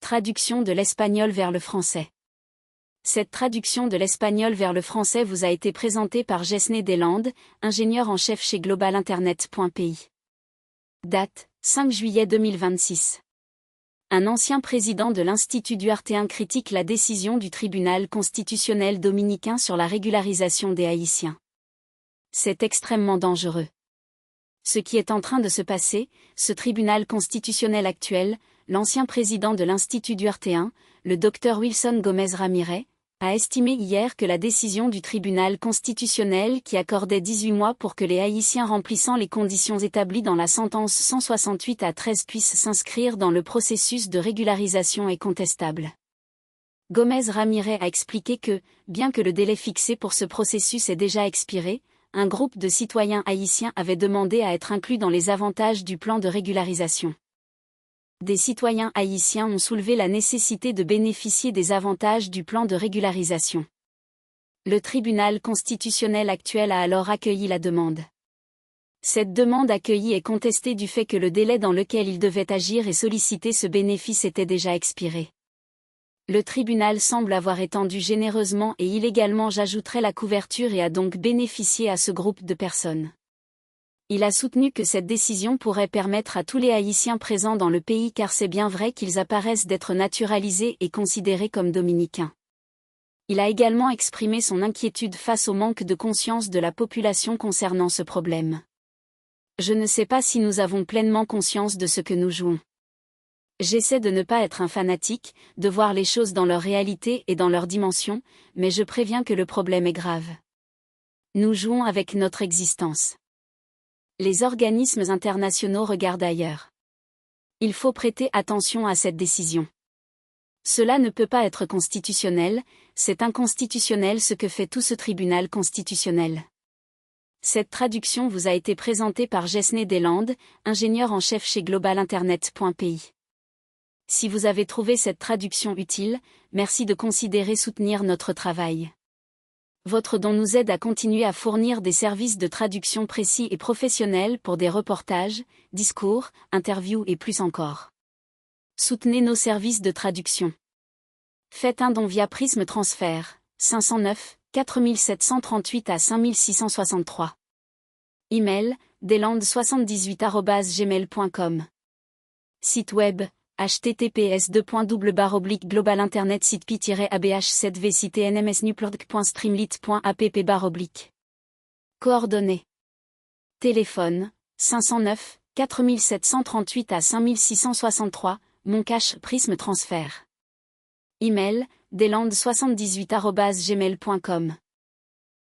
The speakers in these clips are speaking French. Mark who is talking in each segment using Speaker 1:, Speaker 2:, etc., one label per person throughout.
Speaker 1: Traduction de l'espagnol vers le français. Cette traduction de l'espagnol vers le français vous a été présentée par Jesné Deslandes, ingénieur en chef chez globalinternet.pi. Date, 5 juillet 2026. Un ancien président de l'Institut Duartéen critique la décision du tribunal constitutionnel dominicain sur la régularisation des Haïtiens. C'est extrêmement dangereux. Ce qui est en train de se passer, ce tribunal constitutionnel actuel, l'ancien président de l'Institut Duartéen, le Dr Wilson Gómez Ramírez, a estimé hier que la décision du tribunal constitutionnel qui accordait 18 mois pour que les Haïtiens remplissant les conditions établies dans la sentence 168/13 puissent s'inscrire dans le processus de régularisation est contestable. Gómez Ramírez a expliqué que, bien que le délai fixé pour ce processus ait déjà expiré, un groupe de citoyens haïtiens avait demandé à être inclus dans les avantages du plan de régularisation. Des citoyens haïtiens ont soulevé la nécessité de bénéficier des avantages du plan de régularisation. Le tribunal constitutionnel actuel a alors accueilli la demande. Cette demande accueillie est contestée du fait que le délai dans lequel il devait agir et solliciter ce bénéfice était déjà expiré. Le tribunal semble avoir étendu généreusement et illégalement, j'ajouterai, la couverture et a donc bénéficié à ce groupe de personnes. Il a soutenu que cette décision pourrait permettre à tous les Haïtiens présents dans le pays, car c'est bien vrai qu'ils apparaissent d'être naturalisés et considérés comme dominicains. Il a également exprimé son inquiétude face au manque de conscience de la population concernant ce problème. Je ne sais pas si nous avons pleinement conscience de ce que nous jouons. J'essaie de ne pas être un fanatique, de voir les choses dans leur réalité et dans leur dimension, mais je préviens que le problème est grave. Nous jouons avec notre existence. Les organismes internationaux regardent ailleurs. Il faut prêter attention à cette décision. Cela ne peut pas être constitutionnel, c'est inconstitutionnel ce que fait tout ce tribunal constitutionnel. Cette traduction vous a été présentée par Jesné Deslandes, ingénieur en chef chez globalinternet.pi. Si vous avez trouvé cette traduction utile, merci de considérer soutenir notre travail. Votre don nous aide à continuer à fournir des services de traduction précis et professionnels pour des reportages, discours, interviews et plus encore. Soutenez nos services de traduction. Faites un don via Prisme Transfert, 509 4738 à 5663. Email, deslandes78@gmail.com. Site web, https://abh7v-citnmsnupload.streamlit.app/. Coordonnées. Téléphone, 509 4738 à 5663, Moncache Prisme Transfert. Email, deslandes78@gmail.com.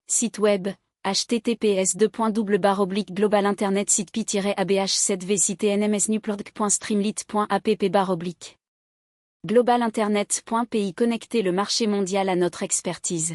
Speaker 1: Site web, https://abh7v-citnmsnupload.streamlit.app/. globalinternet.pi. Connecter le marché mondial à notre expertise.